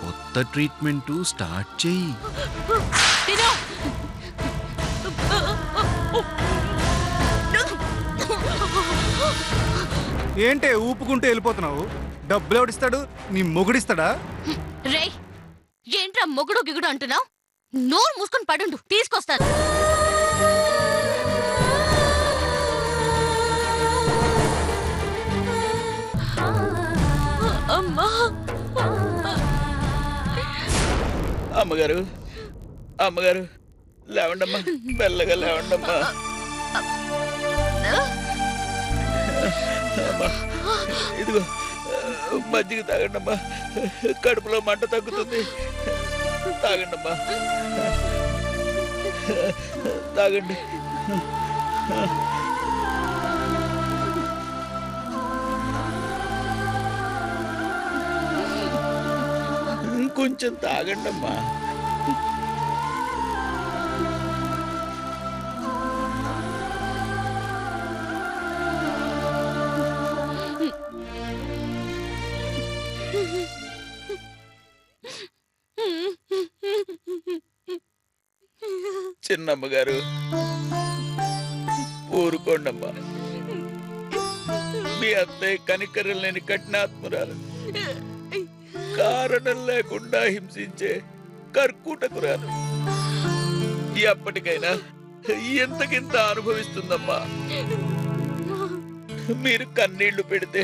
కొత్త treatment start చేయి. ఏంటే ఊపుకుంటూ వెళ్ళిపోతున్నావు? డబ్బులు ఎవడిస్తాడు? నీ మొగుడిస్తాడా? రే ఏంట్రా మొగుడు గిగుడు అంటున్నావు? నోరు మూసుకొని పడుండు, తీసుకొస్తాను. అమ్మగారు, అమ్మగారు లేవండమ్మా, మెల్లగా లేవండమ్మా. ఇదిగో మజ్జిగ తాగండమ్మా, కడుపులో మంట తగ్గుతుంది. తాగండమ్మా, తాగండి. కొంచెం తాగండమ్మా. చిన్నమ్మగారు ఊరుకోండమ్మా. మీ అత్తయ్య కనికరం లేని కఠినాత్మురాలు, కారణం లేకుండా హింసించే కర్కూటకురాలు. ఎప్పటికైనా ఎంతకింత అనుభవిస్తుందమ్మా. మీరు కన్నీళ్లు పెడితే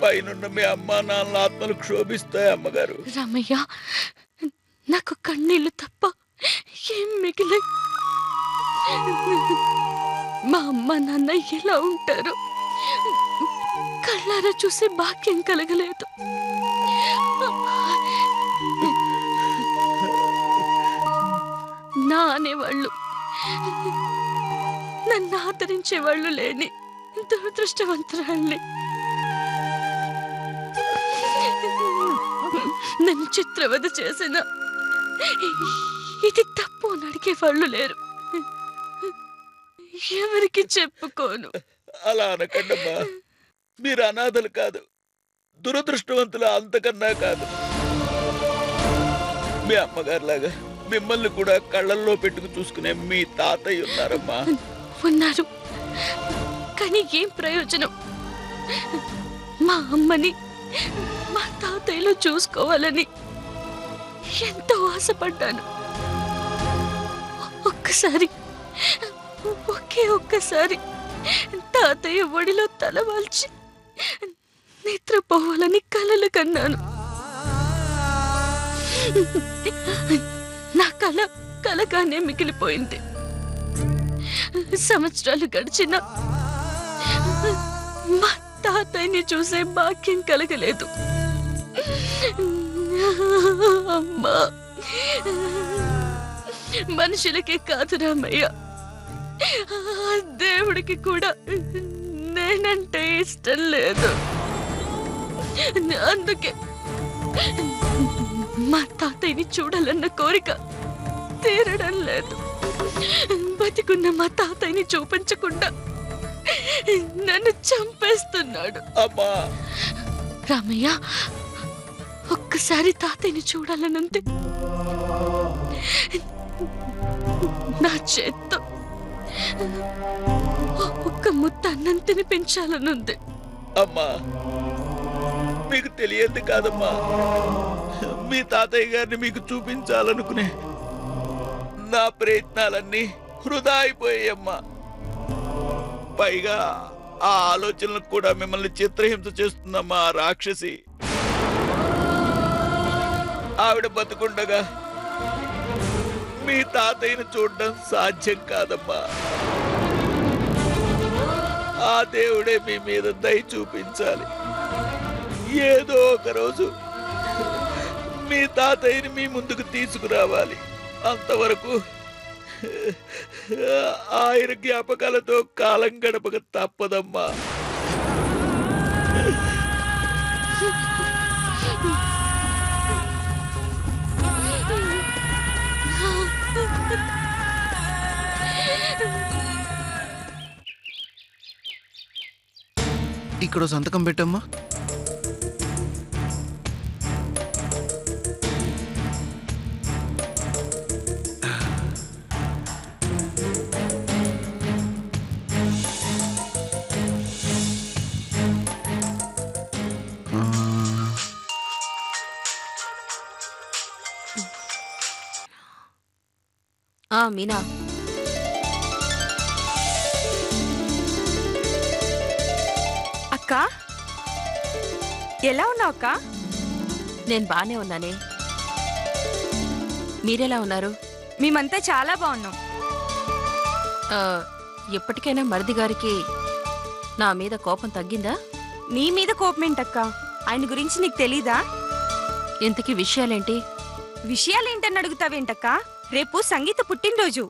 పైనున్న మీ అమ్మా నాన్న ఆత్మలు క్షోభిస్తాయి అమ్మగారు. రామయ్య, నాకు కన్నీళ్లు తప్ప ఏం మిగిలే. మా అమ్మ నాన్న ఎలా ఉంటారు కళ్ళారా చూసే భాగ్యం కలగలేదు. నా అనేవాళ్ళు, నన్ను ఆదరించేవాళ్ళు లేని దురదృష్టవంతురాల్ని. నన్ను చిత్రవద చేసిన ఇది తప్పు అని అడిగేవాళ్ళు లేరు. ఎవరికి చెప్పుకోను. అలా అనకండమ్మా. మీరు అనాథలు కాదు, దురదృష్టవంతులు అంతకన్నా కాదు. మీ అమ్మగారిలాగా మిమ్మల్ని కూడా కళ్ళల్లో పెట్టుకు చూసుకునే మీ తాతయ్య ఉన్నారమ్మా. ఉన్నారు, కానీ ఏం ప్రయోజనం? మా అమ్మని మా తాతయ్యలో చూసుకోవాలని ఎంతో ఆశపడ్డాను. ఒకే ఒక్కసారి తాతయ్య ఒడిలో తలవాల్చి నిద్రపోవాలని కలలు కన్నాను. నా కలగానే మిగిలిపోయింది. సంవత్సరాలు గడిచినా మా తాతయ్యని చూసే భాగ్యం కలగలేదు. అమ్మా, మనుషులకే కాదు రామయ్య, దేవుడికి కూడా నేనంటే ఇష్టం లేదు. అందుకే మా తాతయ్యని చూడాలన్న కోరిక తీరడం లేదు. బతికున్న మా తాతయ్యని చూపించకుండా నన్ను చంపేస్తున్నాడు. అమ్మా రామయ్య, ఒక్కసారి తాతయ్యని చూడాలనుంది. నా చేత్తో ఒక్క ముద్ద అన్నం తినిపించాలనుంది. అమ్మా మీకు తెలియదు కాదమ్మా, మీ తాతయ్య గారిని మీకు చూపించాలనుకునే నా ప్రయత్నాలన్నీ వృధా అయిపోయాయమ్మా. పైగా ఆ ఆలోచనలకు కూడా మిమ్మల్ని చిత్రహింస చేస్తుందమ్మా ఆ రాక్షసి. ఆవిడ బతుకుండగా మీ తాతయ్యను చూడడం సాధ్యం కాదమ్మా. ఆ దేవుడే మీ మీద దయ చూపించాలి. ఏదో ఒక రోజు మీ తాతయ్యని మీ ముందుకు తీసుకురావాలి. అంతవరకు ఆయన జ్ఞాపకాలతో కాలం గడపక తప్పదమ్మా. ఇక్కడ సంతకం పెట్టమ్మా. మీనా, అక్క ఎలా ఉన్నావు అక్క? నేను బానే ఉన్నానే. మీరెలా ఉన్నారు? మేమంతా చాలా బాగున్నాం. ఎప్పటికైనా మరిది గారికి నా మీద కోపం తగ్గిందా? నీ మీద కోపమేంటక్క? ఆయన గురించి నీకు తెలీదా? ఇంతకీ విషయాలేంటి? విషయాలేంటని అడుగుతావేంటక్క? రేపు సంగీత పుట్టినరోజు.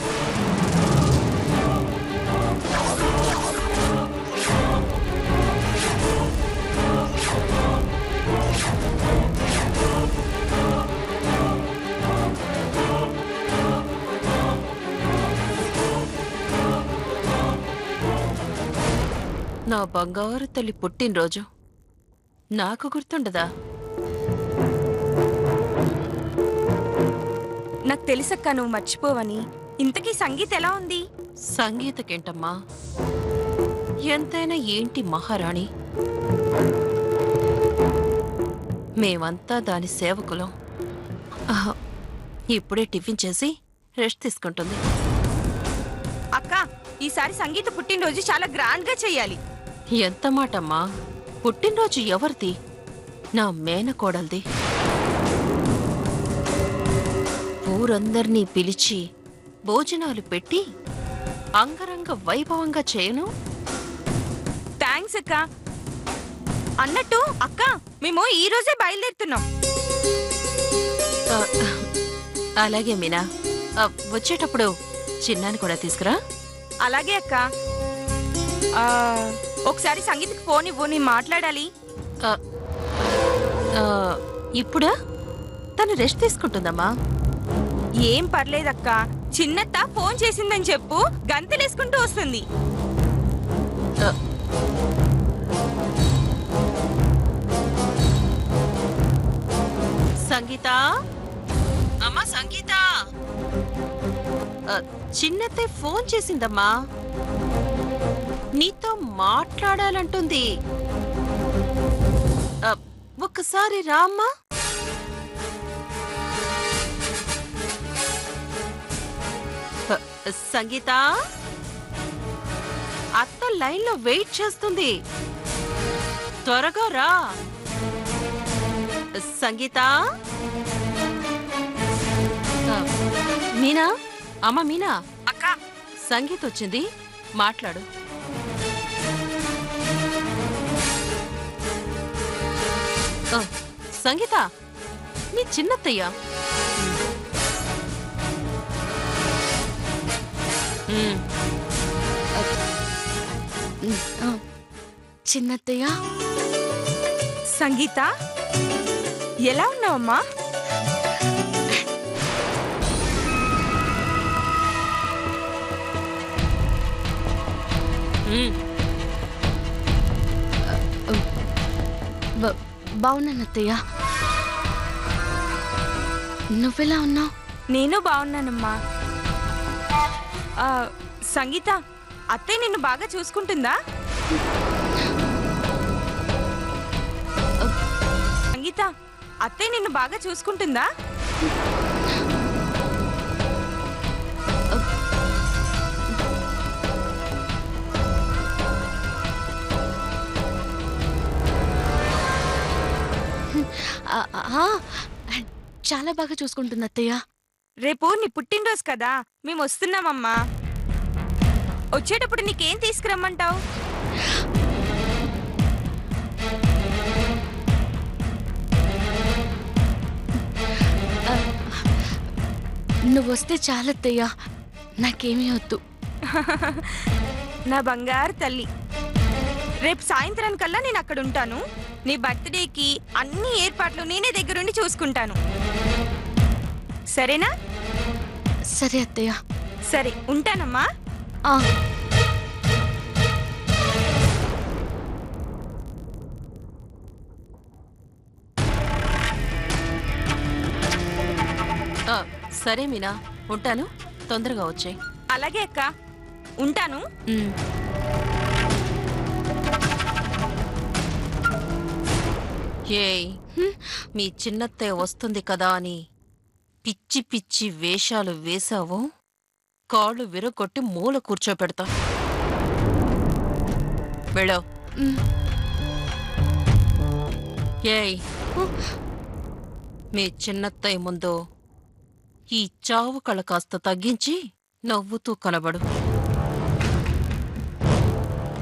నా బంగారు తల్లి పుట్టినరోజు నాకు గుర్తుండదా? నాకు తెలుసక్క నువ్వు మర్చిపోవని. ఇంతకీ సంగీత ఎలా ఉంది? సంగీతకేంటమ్మా, ఎంతైనా ఏంటి మహారాణి. మేమంతా దాని సేవకులం. ఇప్పుడే టిఫిన్ చేసి రెస్ట్ తీసుకుంటుంది. అక్క, ఈసారి సంగీత పుట్టినరోజు చాలా గ్రాండ్ గా చెయ్యాలి. ఎంత మాటమ్మా, పుట్టినరోజు ఎవరిది? నా మేనకోడల్ది. ఊరందర్నీ పిలిచి భోజనాలు పెట్టి అంగరంగ వైభవంగా చేయను. థ్యాంక్స్ అక్క. అన్నట్టు అక్క, మేము ఈ రోజే బయలుదేరుతున్నాం. అలాగే మీనా, వచ్చేటప్పుడు చిన్నాన్ని కూడా తీసుకురా. అలాగే అక్క. ఒకసారి సంగీతకి ఫోన్ ఇవ్వు, నేను మాట్లాడాలి. ఇప్పుడా? తను రెస్ట్ తీసుకుంటుందమ్మా. ఏం పర్లేదక్క, చిన్నత్త ఫోన్ చేసిందని చెప్పు, గంతలేసుకుంటూ వస్తుంది. సంగీత, అమ్మా సంగీత, చిన్నతే ఫోన్ చేసిందమ్మా, నీతో మాట్లాడాలంటుంది. ఒక్కసారి రామ్మా. సంగీత, అత్త లైన్లో వెయిట్ చేస్తుంది, త్వరగా రా. సంగీత. మీనా, అమ్మ మీనా, అక్క సంగీత వచ్చింది, మాట్లాడు. సంగీత, నీ చిన్నత్తయ్య. చిన్నత్తయ్య. సంగీత, ఎలా ఉన్నావమ్మా? బాగున్నాను అత్తయ్య. నువ్వెలా ఉన్నావు? నేను బాగున్నానమ్మా. సంగీత, అత్తయ్య నిన్ను బాగా చూసుకుంటుందా? సంగీత, అత్తయ్య నిన్ను బాగా చూసుకుంటుందా? చాలా బాగా చూసుకుంటుంది అత్తయ్య. రేపు నీ పుట్టినరోజు కదా, మేము వస్తున్నామమ్మా. వచ్చేటప్పుడు నీకేం తీసుకురమ్మంటావు? నువ్వు వస్తే చాలత్తయ్య, నాకేమీ వద్దు. నా బంగారు తల్లి, రేపు సాయంత్రానికల్లా నేను అక్కడ ఉంటాను. నీ బర్త్డేకి అన్ని ఏర్పాట్లు నేనే దగ్గరుండి చూసుకుంటాను. సరేనా? సరే అత్తయ్య. సరే, ఉంటానమ్మా. సరే మీనా, ఉంటాను. తొందరగా వచ్చాయి. అలాగే అక్క, ఉంటాను. ఏయ్, మీ చిన్నత్తయ్య వస్తుంది కదా అని పిచ్చి పిచ్చి వేషాలు వేశావు, కాళ్ళు విరగొట్టి మూల కూర్చోపెడతా. వెళ్ళావు. ఏయ్, మీ చిన్నత్తయ్య ముందు ఈ చావు కళ కాస్త తగ్గించి నవ్వుతూ కనబడు.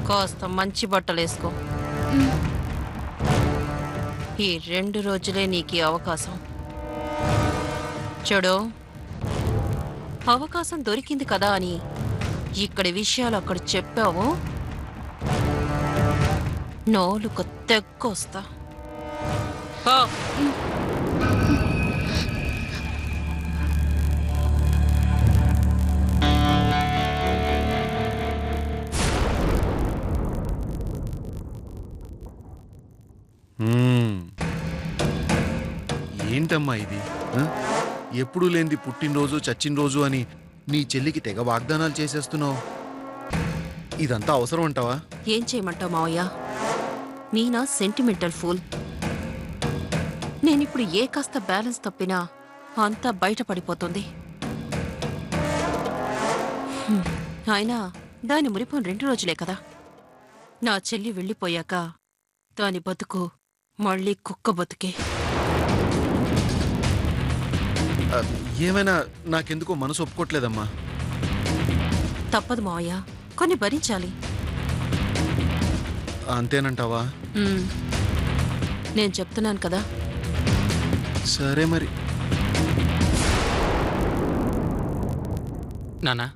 కాస్త మంచి బట్టలేసుకో. ఈ 2 రోజులే నీకీ అవకాశం. చూడు, అవకాశం దొరికింది కదా అని ఇక్కడి విషయాలు అక్కడ చెప్పావు, నోలుకు తెక్కొస్తా. ఏంటమ్మా ఇది? ఎప్పుడూ లేనిది పుట్టినరోజు చచ్చిన అని నీ చెల్లికి తెగ వాగ్దానాలు చేసేస్తున్నావు. ఇదంతా అవసరం అంటావా? ఏం చేయమంటావు మావయ్య? Meena sentimental pool. నేనిప్పుడు ఏ కాస్త బ్యాలెన్స్ తప్పినా అంతా బయటపడిపోతుంది. అయినా దాని మురిపోని 2 రోజులే కదా. నా చెల్లి వెళ్ళిపోయాక దాని బతుకు మళ్ళీ కుక్క బతుకే. ఏమైనా నాకెందుకో మనసు ఒప్పుకోట్లేదమ్మా. తప్పదు మావయ్య, కొన్ని భరించాలి. అంతేనంటావా? నేను చెప్తున్నాను కదా. సరే మరి. నాన్నా,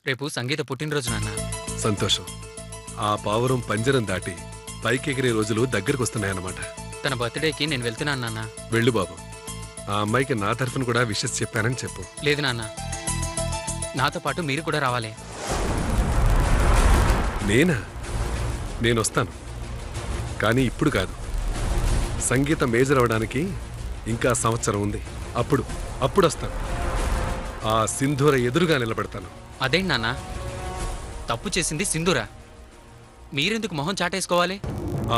రేపు సంగీత పుట్టినరోజు నాన్న. సంతోషం. ఆ పావురం పంజరం దాటి పైకెగిరే రోజులు దగ్గరకు వస్తున్నాయన్నమాట. తన బర్త్డేకి నేను వెళ్తున్నాను నాన్న. వెళ్ళు బాబు. ఆ అమ్మాయికి నా తరఫున కూడా విషెస్ చెప్పానని చెప్పు. లేదు నాన్న, నాతో పాటు మీరు కూడా రావాలి. నేనా? నేనొస్తాను, కానీ ఇప్పుడు కాదు. సంగీత మేజర్ అవడానికి ఇంకా సంవత్సరం ఉంది. అప్పుడు వస్తాను. ఆ సింధూర ఎదురుగా నిలబెడతాను. అదేంటి నాన్న, తప్పు చేసింది సింధూరా. మీరెందుకు మొహం చాటేసుకోవాలి?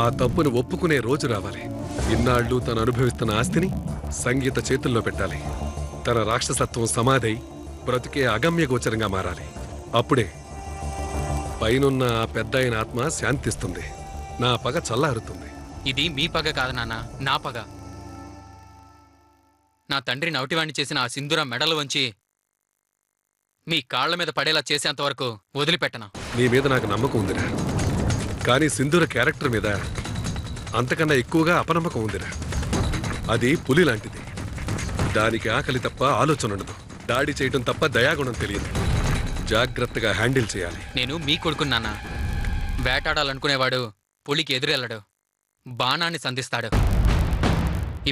ఆ తప్పును ఒప్పుకునే రోజు రావాలి. ఇన్నాళ్ళు తను అనుభవిస్తున్న ఆస్తిని సంగీత చేతుల్లో పెట్టాలి. తన రాక్షసత్వం సమాధై బ్రతుకే అగమ్య గోచరంగా మారాలి. అప్పుడే పైనున్న ఆ పెద్దాయన ఆత్మ శాంతిస్తుంది, నా పగ చల్లారుతుంది. ఇది మీ పగ కాదు నాన్న, నా పగ. నా తండ్రి నవటివాణ్ణి చేసిన ఆ సింధూర మెడలు వంచి మీ కాళ్ల మీద పడేలా చేసేంతవరకు వదిలిపెట్టను. నీ మీద నాకు నమ్మకం ఉందిరా, కానీ సింధూర క్యారెక్టర్ మీద అంతకన్నా ఎక్కువగా అపనమ్మకం ఉందిరా. అది పులి లాంటిది. దానికి ఆకలి తప్ప ఆలోచన ఉండదు, దాడి చేయటం తప్ప దయాగుణం తెలియదు. జాగ్రత్తగా హ్యాండిల్ చేయాలి. నేను మీ కొడుకున్నానా? వేటాడాలనుకునేవాడు పులికి ఎదురెళ్ళడు, బాణాన్ని సంధిస్తాడు.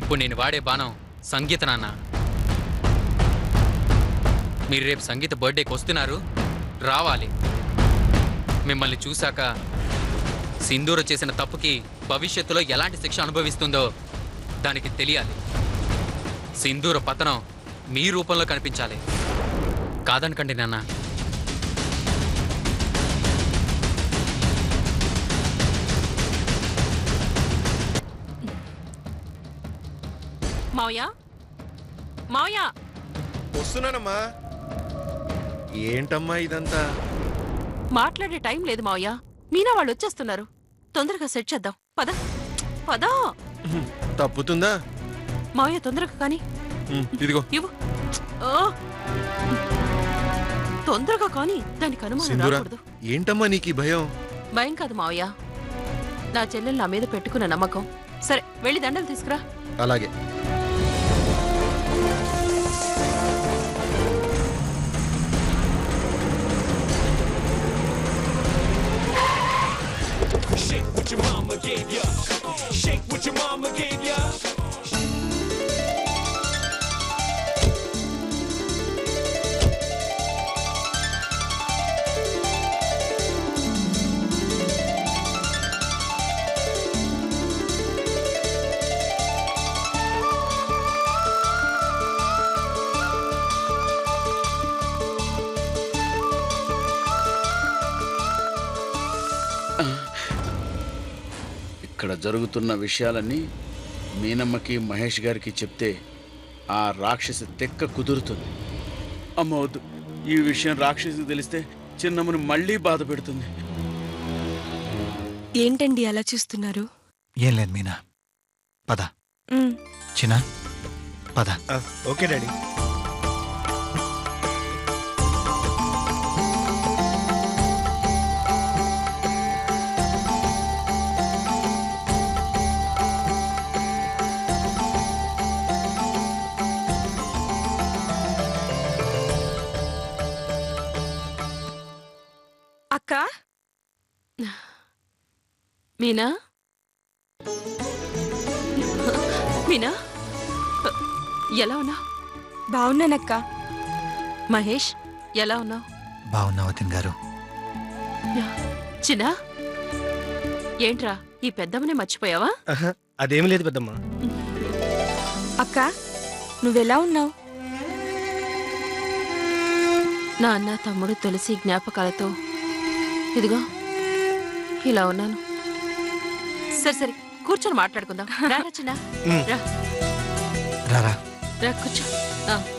ఇప్పుడు నేను వాడే బాణం సంగీత నాన్న. మీరు రేపు సంగీత బర్త్డేకి వస్తున్నారు, రావాలి. మిమ్మల్ని చూశాక సింధూర చేసిన తప్పుకి భవిష్యత్తులో ఎలాంటి శిక్ష అనుభవిస్తుందో దానికి తెలియాలి. సింధూర పతనం మీ రూపంలో కనిపించాలి. కాదనకండి నాన్న. మావయ్య, మావయ్య, వస్తున్నానమ్మా. ఏంటమ్మా ఇదంతా? మాట్లాడే టైం లేదు మావయ్య. మీనా వాళ్ళు వచ్చేస్తున్నారు. తొందరగా సెట్ చేద్దాం. పద పద. తప్పుతుందా? మావయ్య తొందరగా కానీ. ఇదిగో. ఇవ్వు. ఆ! తొందరగా కానీ, దానికి అనుమానం సింధూరా, రాకూడదు. ఏంటమ్మా నీకు ఈ భయం? భయం కాదు మావయ్య, నా చెల్లెలు నా మీద పెట్టుకున్న నమ్మకం. సరే వెళ్ళి దండలు తీసుకురా. అలాగే. ఇక్కడ జరుగుతున్న విషయాలన్నీ మీనమ్మకి మహేష్ గారికి చెప్తే ఆ రాక్షసి తెక్క కుదురుతుంది. అమ్మవద్దు, ఈ విషయం రాక్షసికి తెలిస్తే చిన్నమ్మని మళ్ళీ బాధ పెడుతుంది. ఏంటండి అలా చూస్తున్నారు? ఏం లేదు మీనా, పద. చిన్న పద. Okay daddy. అక్క, మీనా, మీనా, ఎలా ఉన్నావు? బాగున్నానక్క. మహేష్ ఎలా ఉన్నావు? బాగున్నా వదిన్ గారు. చిన్నా, ఏంట్రా ఈ పెద్దమ్మనే మర్చిపోయావా? అదేమి లేదు పెద్దమ్మా. అక్క, నువ్వెలా ఉన్నావు? నా అన్న తమ్ముడు తులసి జ్ఞాపకాలతో ఇదిగో ఇలా ఉన్నాను. సరే సరే కూర్చొని మాట్లాడుకుందాం. రారా చిన్న, రా రారా. రా కూర్చో.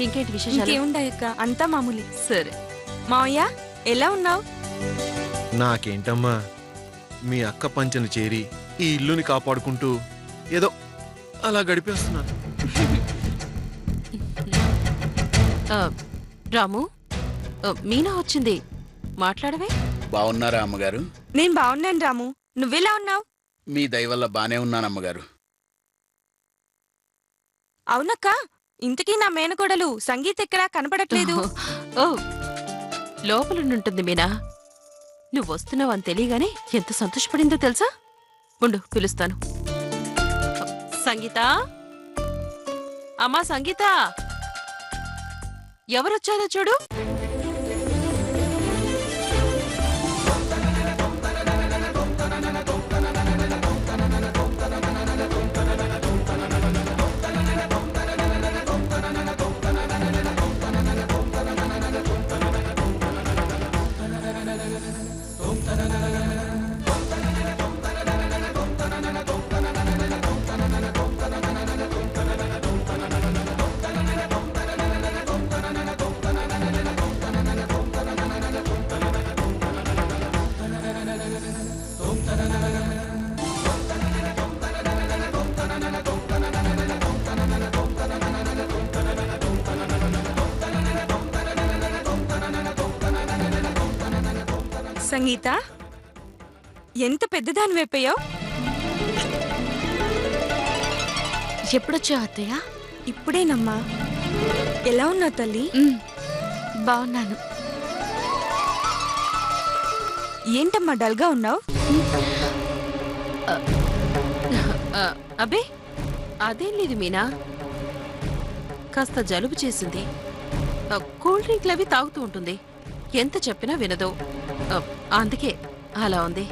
ఇంకేంటి విశేషాలు? ఇంకేముంటాయక్క, అంతా మామూలు. సరే మావయ్య ఎలా ఉన్నావు? నాకేంటమ్మా, మీ అక్క పంచను చేరి ఈ ఇల్లుని కాపాడుకుంటూ ఏదో అలా గడిపేస్తున్నాను. రాము, మీనా వచ్చింది, మాట్లాడవే. బాగున్నారా అమ్మగారు? నేను బాగున్నాను రాము, నువ్వెలా ఉన్నావు? మీ దయ వల్ల బానే ఉన్నాను అమ్మగారు. అవునక్క, ఇంతకీ నా మేనకోడలు సంగీత ఎక్కడా కనపడట్లేదు. ఓ లోపలుంటుంది మీనా. నువ్వు వస్తున్నావు అని తెలియగానే ఎంత సంతోషపడిందో తెలుసా? ఉండు పిలుస్తాను. సంగీత, అమ్మా సంగీత, ఎవరొచ్చారో చూడు. సంగీత, ఎంత పెద్దదాని వైపోయావు. ఎప్పుడొచ్చావు అత్తయ్య? ఇప్పుడేనమ్మా. ఎలా ఉన్నావు తల్లి? బాగున్నాను. ఏంటమ్మా డల్గా ఉన్నావు? అబ్బే అదేం లేదు మీనా, కాస్త జలుబు చేసింది. కూల్ డ్రింక్లు అవి తాగుతూ ఉంటుంది. ఎంత చెప్పినా వినదు. అందుకే అలా ఉంది.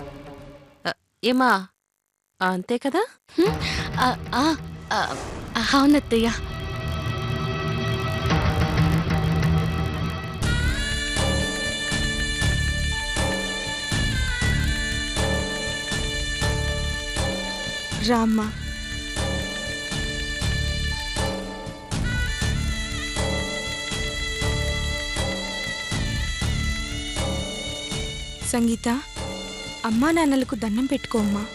ఏమా అంతే కదా? ఆ, ఆ, ఆ, అవునత్తయ్య. రామ్మా. సంగీత, అమ్మా నాన్నలకు దండం పెట్టుకోమ్మా.